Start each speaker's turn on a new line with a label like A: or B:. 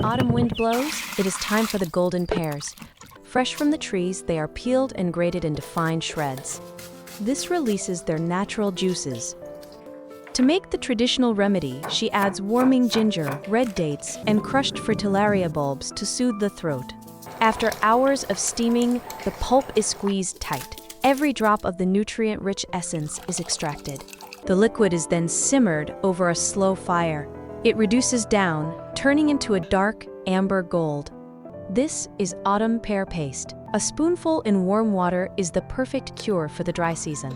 A: autumn wind blows, it is time for the golden pears. Fresh from the trees, they are peeled and grated into fine shreds. This releases their natural juices. To make the traditional remedy, she adds warming ginger, red dates, and crushed fritillaria bulbs to soothe the throat. After hours of steaming, the pulp is squeezed tight. Every drop of the nutrient-rich essence is extracted. The liquid is then simmered over a slow fire. It reduces down, turning into a dark, amber gold. This is autumn pear paste. A spoonful in warm water is the perfect cure for the dry season.